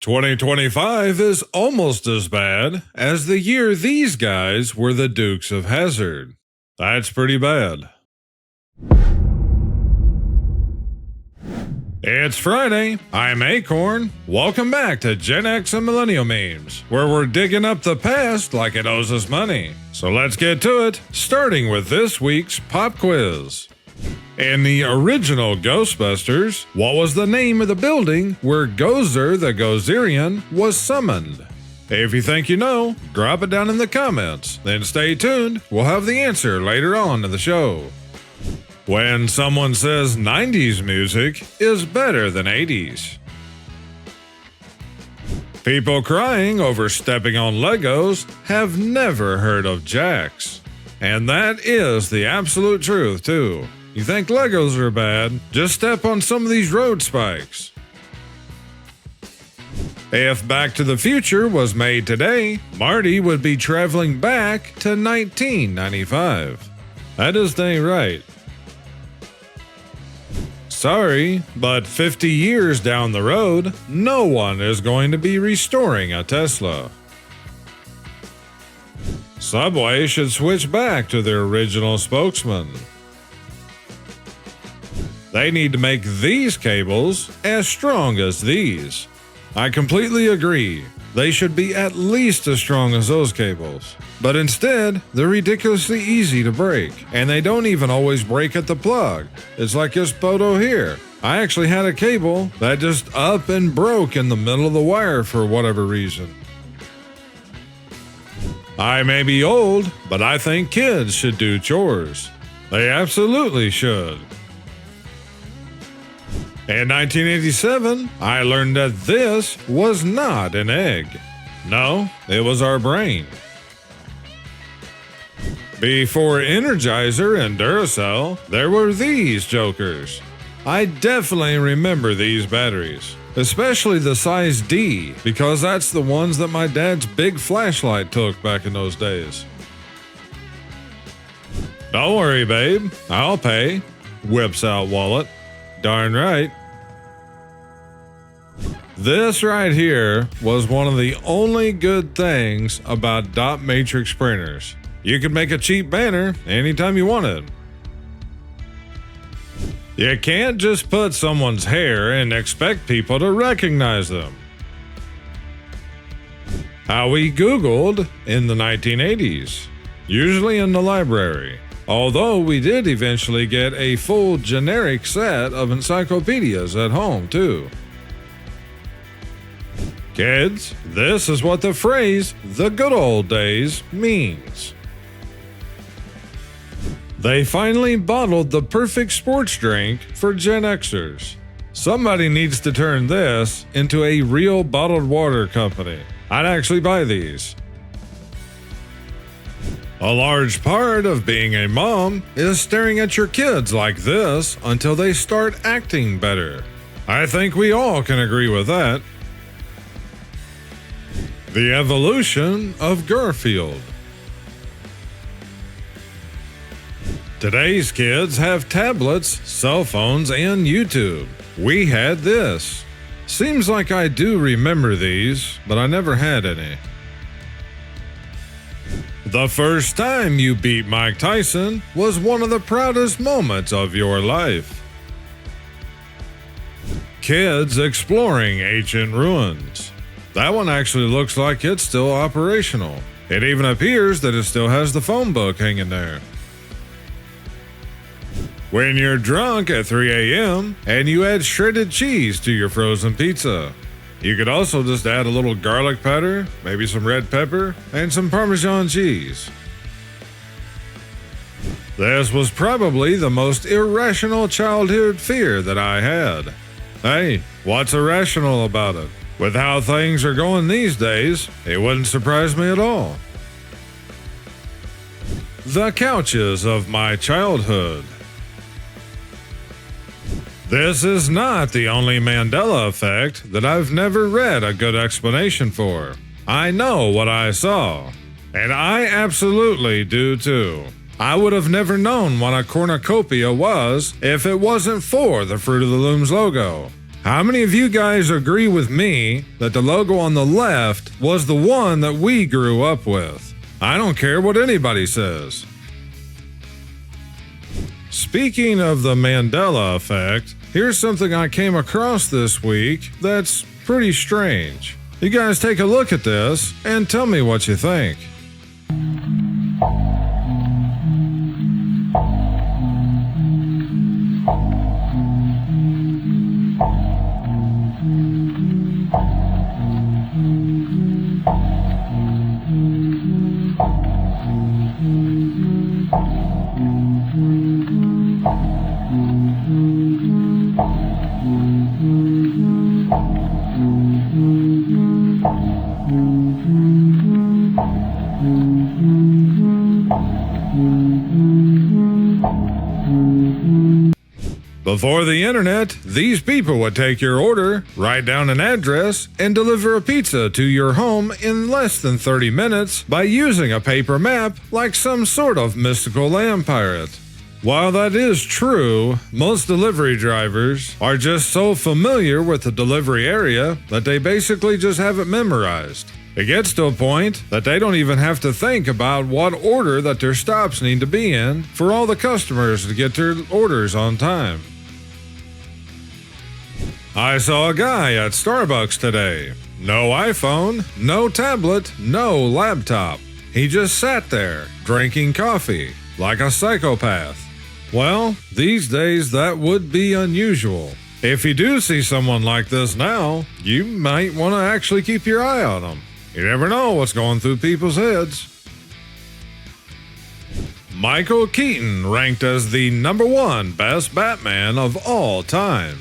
2025 is almost as bad as the year these guys were the Dukes of Hazzard. That's pretty bad. It's Friday. I'm Akorn. Welcome back to Gen X and Millennial Memes, where we're digging up the past like it owes us money. So let's get to it, starting with this week's pop quiz. In the original Ghostbusters, what was the name of the building where Gozer the Gozerian was summoned? If you think you know, drop it down in the comments, then stay tuned, we'll have the answer later on in the show. When someone says 90s music is better than 80s. People crying over stepping on Legos have never heard of Jacks. And that is the absolute truth, too. You think Legos are bad? Just step on some of these road spikes. If Back to the Future was made today, Marty would be traveling back to 1995. That is dang right. Sorry, but 50 years down the road, no one is going to be restoring a Tesla. Subway should switch back to their original spokesman. They need to make these cables as strong as these. I completely agree. They should be at least as strong as those cables. But instead, they're ridiculously easy to break, and they don't even always break at the plug. It's like this photo here. I actually had a cable that just up and broke in the middle of the wire for whatever reason. I may be old, but I think kids should do chores. They absolutely should. In 1987, I learned that this was not an egg. No, it was our brain. Before Energizer and Duracell, there were these jokers. I definitely remember these batteries, especially the size D, because that's the ones that my dad's big flashlight took back in those days. Don't worry, babe, I'll pay. Whips out wallet. Darn right. This right here was one of the only good things about dot matrix printers. You could make a cheap banner anytime you wanted. You can't just put someone's hair and expect people to recognize them. How we Googled in the 1980s, usually in the library. Although we did eventually get a full generic set of encyclopedias at home too. Kids, this is what the phrase, the good old days, means. They finally bottled the perfect sports drink for Gen Xers. Somebody needs to turn this into a real bottled water company. I'd actually buy these. A large part of being a mom is staring at your kids like this until they start acting better. I think we all can agree with that. The evolution of Garfield. Today's kids have tablets, cell phones, and YouTube. We had this. Seems like I do remember these, but I never had any. The first time you beat Mike Tyson was one of the proudest moments of your life. Kids exploring ancient ruins. That one actually looks like it's still operational. It even appears that it still has the phone book hanging there. When you're drunk at 3 a.m. and you add shredded cheese to your frozen pizza. You could also just add a little garlic powder, maybe some red pepper, and some Parmesan cheese. This was probably the most irrational childhood fear that I had. Hey, what's irrational about it? With how things are going these days, it wouldn't surprise me at all. The couches of my childhood. This is not the only Mandela effect that I've never read a good explanation for. I know what I saw, and I absolutely do too. I would have never known what a cornucopia was if it wasn't for the Fruit of the Looms logo. How many of you guys agree with me that the logo on the left was the one that we grew up with? I don't care what anybody says. Speaking of the Mandela effect, here's something I came across this week that's pretty strange. You guys take a look at this and tell me what you think. Before the internet, these people would take your order, write down an address, and deliver a pizza to your home in less than 30 minutes by using a paper map like some sort of mystical land pirate. While that is true, most delivery drivers are just so familiar with the delivery area that they basically just have it memorized. It gets to a point that they don't even have to think about what order that their stops need to be in for all the customers to get their orders on time. I saw a guy at Starbucks today. No iPhone, no tablet, no laptop. He just sat there, drinking coffee, like a psychopath. Well, these days that would be unusual. If you do see someone like this now, you might want to actually keep your eye on them. You never know what's going through people's heads. Michael Keaton ranked as the #1 best Batman of all time.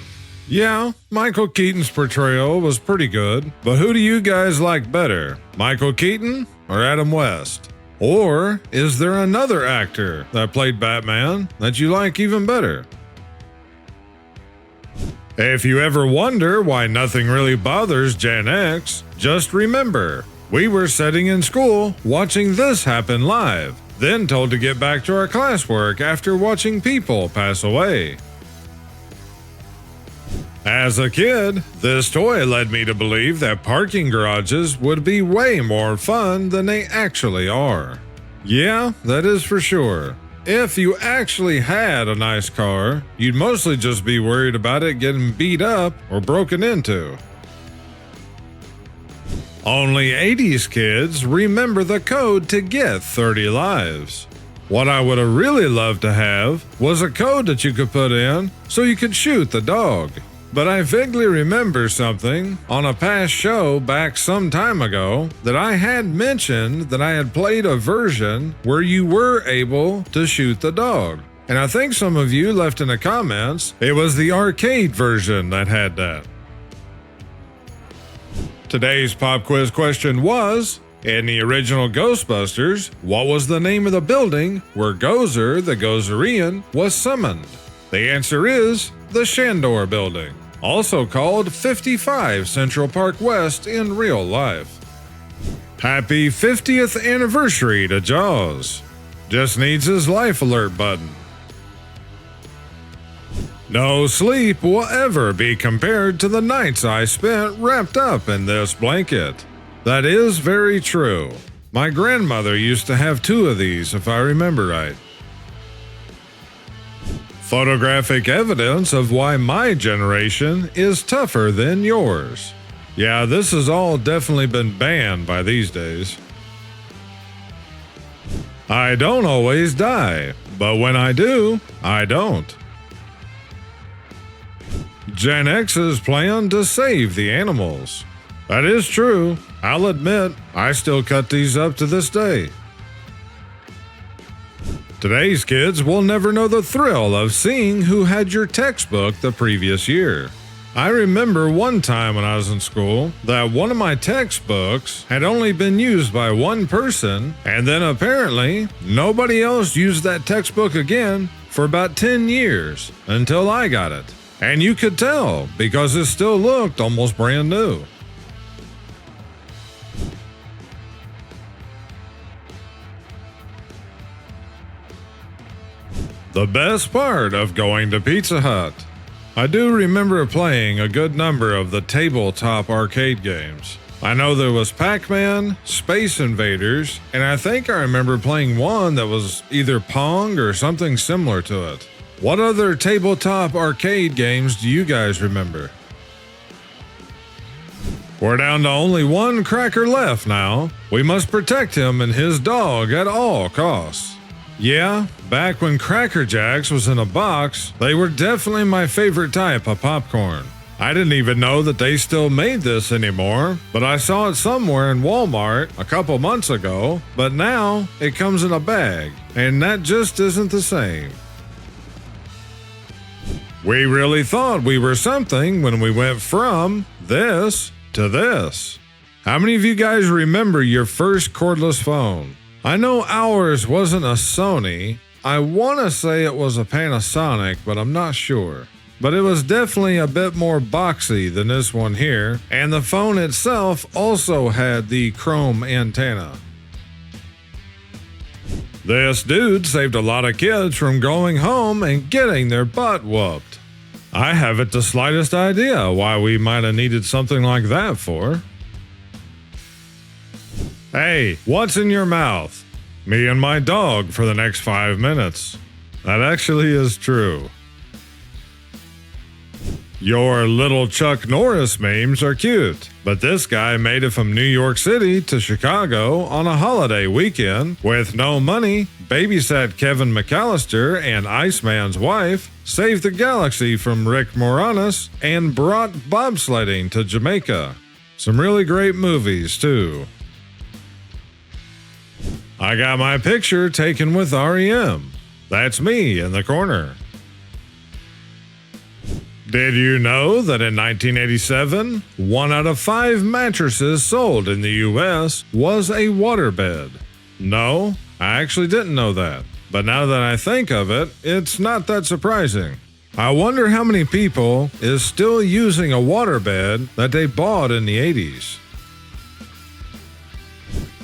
Yeah, Michael Keaton's portrayal was pretty good, but who do you guys like better, Michael Keaton or Adam West? Or is there another actor that played Batman that you like even better? If you ever wonder why nothing really bothers Gen X, just remember, we were sitting in school watching this happen live, then told to get back to our classwork after watching people pass away. As a kid, this toy led me to believe that parking garages would be way more fun than they actually are. Yeah, that is for sure. If you actually had a nice car, you'd mostly just be worried about it getting beat up or broken into. Only 80s kids remember the code to get 30 lives. What I would have really loved to have was a code that you could put in so you could shoot the dog. But I vaguely remember something on a past show back some time ago that I had mentioned that I had played a version where you were able to shoot the dog. And I think some of you left in the comments it was the arcade version that had that. Today's pop quiz question was, in the original Ghostbusters, what was the name of the building where Gozer the Gozerian was summoned? The answer is the Shandor Building, also called 55 Central Park West in real life. Happy 50th anniversary to Jaws. Just needs his life alert button. No sleep will ever be compared to the nights I spent wrapped up in this blanket. That is very true. My grandmother used to have 2 of these, if I remember right. Photographic evidence of why my generation is tougher than yours. Yeah, this has all definitely been banned by these days. I don't always die, but when I do, I don't. Gen X's plan to save the animals. That is true. I'll admit, I still cut these up to this day. Today's kids will never know the thrill of seeing who had your textbook the previous year. I remember one time when I was in school that one of my textbooks had only been used by one person, and then apparently nobody else used that textbook again for about 10 years until I got it. And you could tell because it still looked almost brand new. The best part of going to Pizza Hut. I do remember playing a good number of the tabletop arcade games. I know there was Pac-Man, Space Invaders, and I think I remember playing one that was either Pong or something similar to it. What other tabletop arcade games do you guys remember? We're down to only one cracker left now. We must protect him and his dog at all costs. Yeah, back when Cracker Jacks was in a box, they were definitely my favorite type of popcorn. I didn't even know that they still made this anymore, but I saw it somewhere in Walmart a couple months ago, but now it comes in a bag, and that just isn't the same. We really thought we were something when we went from this to this. How many of you guys remember your first cordless phone? I know ours wasn't a Sony. I want to say it was a Panasonic, but I'm not sure. But it was definitely a bit more boxy than this one here, and the phone itself also had the chrome antenna. This dude saved a lot of kids from going home and getting their butt whooped. I haven't the slightest idea why we might have needed something like that for. Hey, what's in your mouth? Me and my dog for the next 5 minutes. That actually is true. Your little Chuck Norris memes are cute, but this guy made it from New York City to Chicago on a holiday weekend with no money, babysat Kevin McAllister and Iceman's wife, saved the galaxy from Rick Moranis, and brought bobsledding to Jamaica. Some really great movies, too. I got my picture taken with REM. That's me in the corner. Did you know that in 1987, 1 out of 5 mattresses sold in the US was a waterbed? No, I actually didn't know that. But now that I think of it, it's not that surprising. I wonder how many people is still using a waterbed that they bought in the 80s.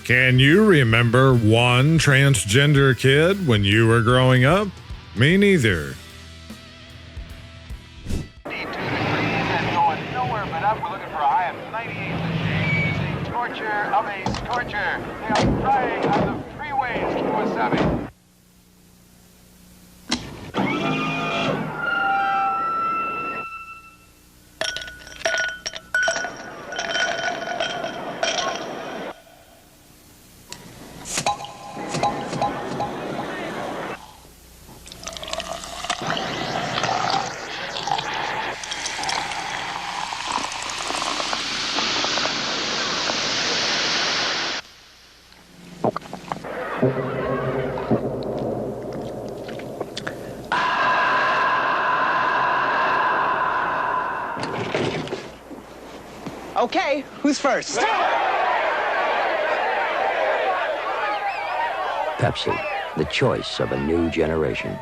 Can you remember one transgender kid when you were growing up? Me neither. Torture. They are trying on the freeways to Wasabi. Okay, who's first? Pepsi, the choice of a new generation.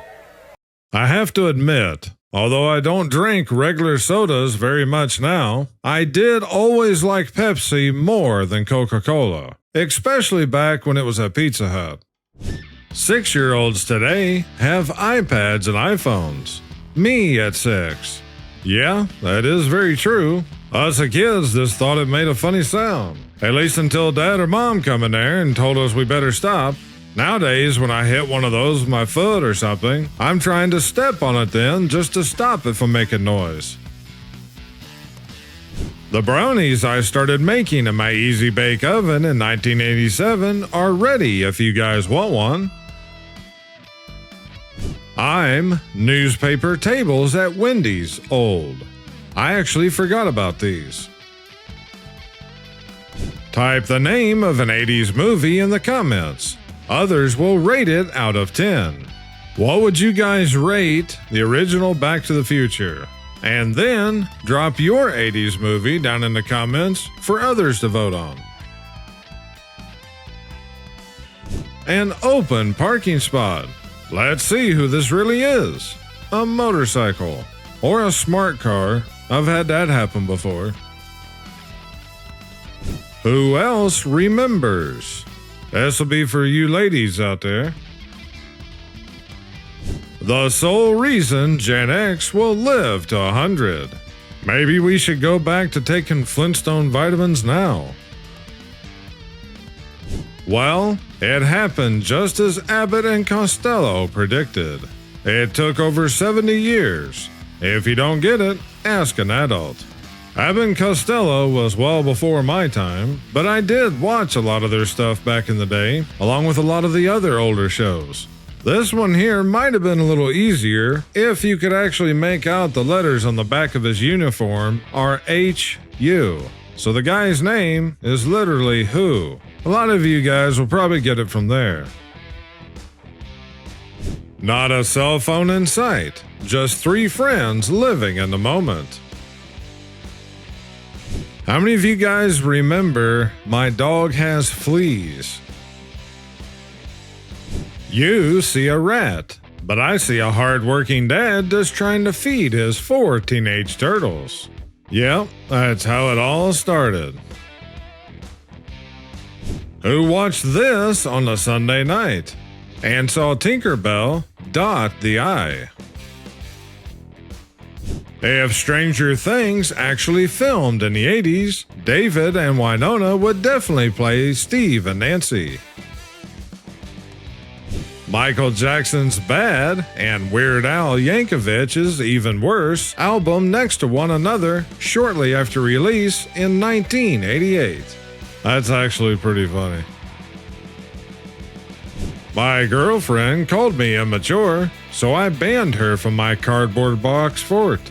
I have to admit, although I don't drink regular sodas very much now, I did always like Pepsi more than Coca-Cola, especially back when it was at Pizza Hut. 6-year-olds today have iPads and iPhones. Me at 6. Yeah, that is very true. Us as kids just thought it made a funny sound. At least until Dad or Mom come in there and told us we better stop. Nowadays, when I hit one of those with my foot or something, I'm trying to step on it then just to stop it from making noise. The brownies I started making in my Easy Bake Oven in 1987 are ready if you guys want one. I'm newspaper tables at Wendy's old. I actually forgot about these. Type the name of an 80s movie in the comments. Others will rate it out of 10. What would you guys rate the original Back to the Future? And then drop your 80s movie down in the comments for others to vote on. An open parking spot. Let's see who this really is. A motorcycle or a smart car. I've had that happen before. Who else remembers? This will be for you ladies out there. The sole reason Gen X will live to 100. Maybe we should go back to taking Flintstone vitamins now. Well, it happened just as Abbott and Costello predicted. It took over 70 years. If you don't get it, ask an adult. Abbott and Costello was well before my time, but I did watch a lot of their stuff back in the day, along with a lot of the other older shows. This one here might have been a little easier if you could actually make out the letters on the back of his uniform are H-U. So the guy's name is literally Who. A lot of you guys will probably get it from there. Not a cell phone in sight, just 3 friends living in the moment. How many of you guys remember My Dog Has Fleas? You see a rat, but I see a hard-working dad just trying to feed his 4 teenage turtles. Yep, that's how it all started. Who watched this on a Sunday night and saw Tinkerbell dot the I? If Stranger Things actually filmed in the 80s, David and Winona would definitely play Steve and Nancy. Michael Jackson's Bad and Weird Al Yankovic's Even Worse album next to one another shortly after release in 1988. That's actually pretty funny. My girlfriend called me immature, so I banned her from my cardboard box fort.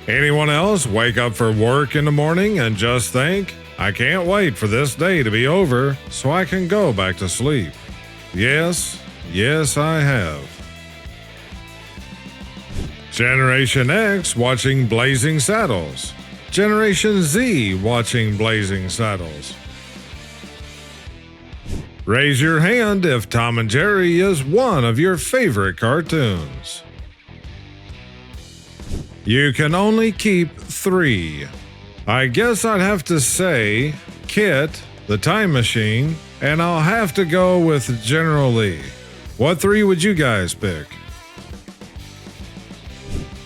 Anyone else wake up for work in the morning and just think, I can't wait for this day to be over so I can go back to sleep? Yes, I have. Generation X watching Blazing Saddles. Generation Z watching Blazing Saddles. Raise your hand if Tom and Jerry is one of your favorite cartoons. You can only keep 3. I guess I'd have to say Kit, the Time Machine, and I'll have to go with General Lee. What 3 would you guys pick?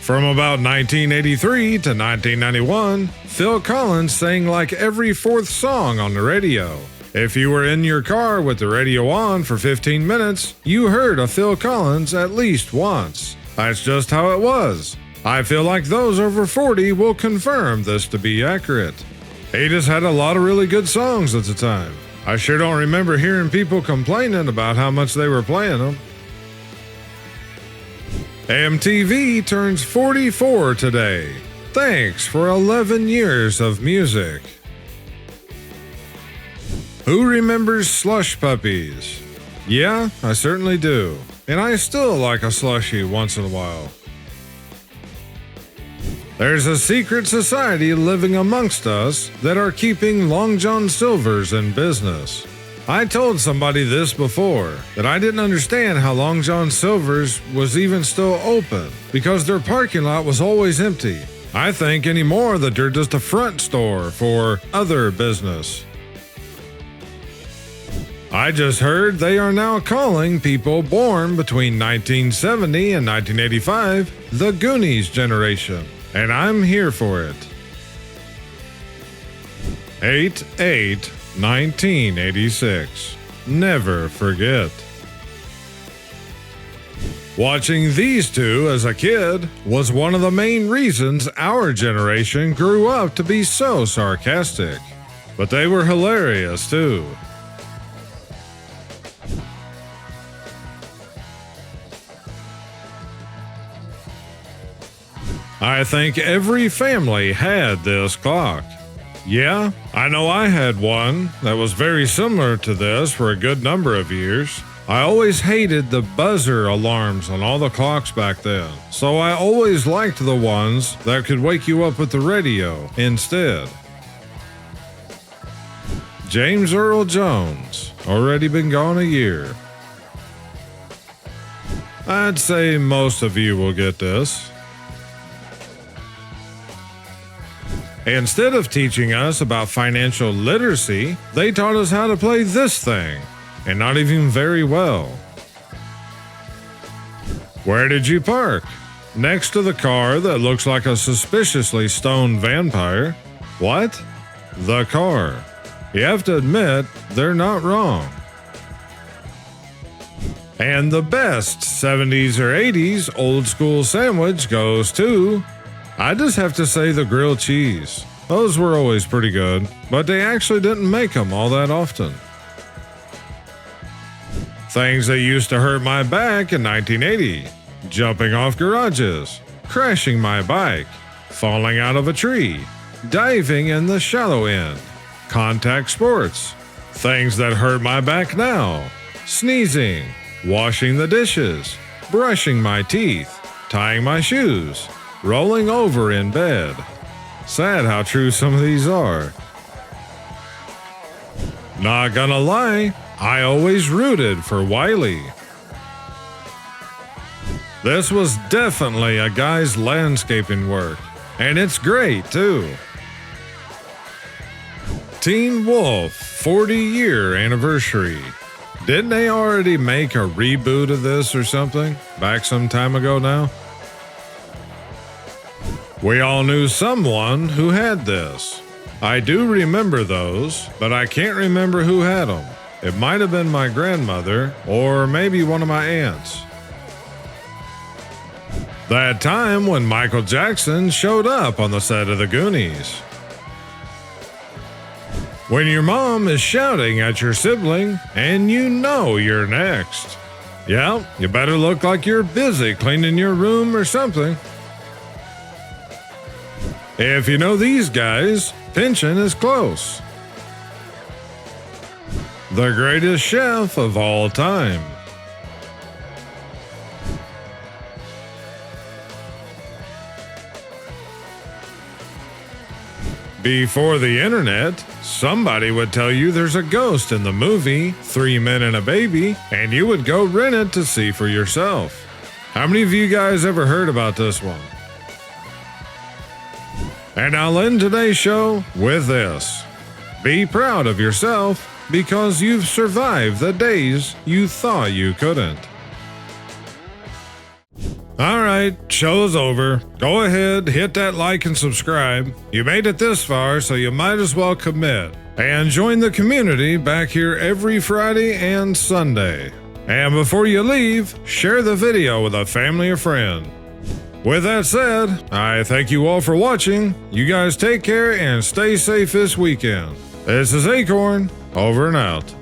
From about 1983 to 1991, Phil Collins sang like every 4th song on the radio. If you were in your car with the radio on for 15 minutes, you heard a Phil Collins at least once. That's just how it was. I feel like those over 40 will confirm this to be accurate. He just had a lot of really good songs at the time. I sure don't remember hearing people complaining about how much they were playing them. MTV turns 44 today. Thanks for 11 years of music. Who remembers Slush Puppies? Yeah, I certainly do. And I still like a slushie once in a while. There's a secret society living amongst us that are keeping Long John Silver's in business. I told somebody this before, that I didn't understand how Long John Silver's was even still open, because their parking lot was always empty. I think anymore that they're just a front store for other business. I just heard they are now calling people born between 1970 and 1985 the Goonies generation. And I'm here for it. 8/8/1986. Never forget. Watching these two as a kid was one of the main reasons our generation grew up to be so sarcastic. But they were hilarious too. I think every family had this clock. Yeah, I know I had one that was very similar to this for a good number of years. I always hated the buzzer alarms on all the clocks back then, so I always liked the ones that could wake you up with the radio instead. James Earl Jones, already been gone a year. I'd say most of you will get this. Instead of teaching us about financial literacy, they taught us how to play this thing, and not even very well. Where did you park? Next to the car that looks like a suspiciously stoned vampire. What? The car. You have to admit, they're not wrong. And the best 70s or 80s old school sandwich goes to, I just have to say, the grilled cheese. Those were always pretty good, but they actually didn't make them all that often. Things that used to hurt my back in 1980. Jumping off garages, crashing my bike, falling out of a tree, diving in the shallow end, contact sports. Things that hurt my back now. Sneezing, washing the dishes, brushing my teeth, tying my shoes, rolling over in bed. Sad how true some of these are. Not gonna lie, I always rooted for Wiley. This was definitely a guy's landscaping work, and it's great too. Teen Wolf 40-year anniversary. Didn't they already make a reboot of this or something back some time ago now? We all knew someone who had this. I do remember those, but I can't remember who had them. It might have been my grandmother or maybe one of my aunts. That time when Michael Jackson showed up on the set of the Goonies. When your mom is shouting at your sibling and you know you're next. Yeah, you better look like you're busy cleaning your room or something. If you know these guys, pension is close. The greatest chef of all time. Before the internet, somebody would tell you there's a ghost in the movie 3 Men and a Baby, and you would go rent it to see for yourself. How many of you guys ever heard about this one? And I'll end today's show with this. Be proud of yourself because you've survived the days you thought you couldn't. Alright, show's over. Go ahead, hit that like and subscribe. You made it this far, so you might as well commit. And join the community back here every Friday and Sunday. And before you leave, share the video with a family or friend. With that said, I thank you all for watching. You guys take care and stay safe this weekend. This is Akorn, over and out.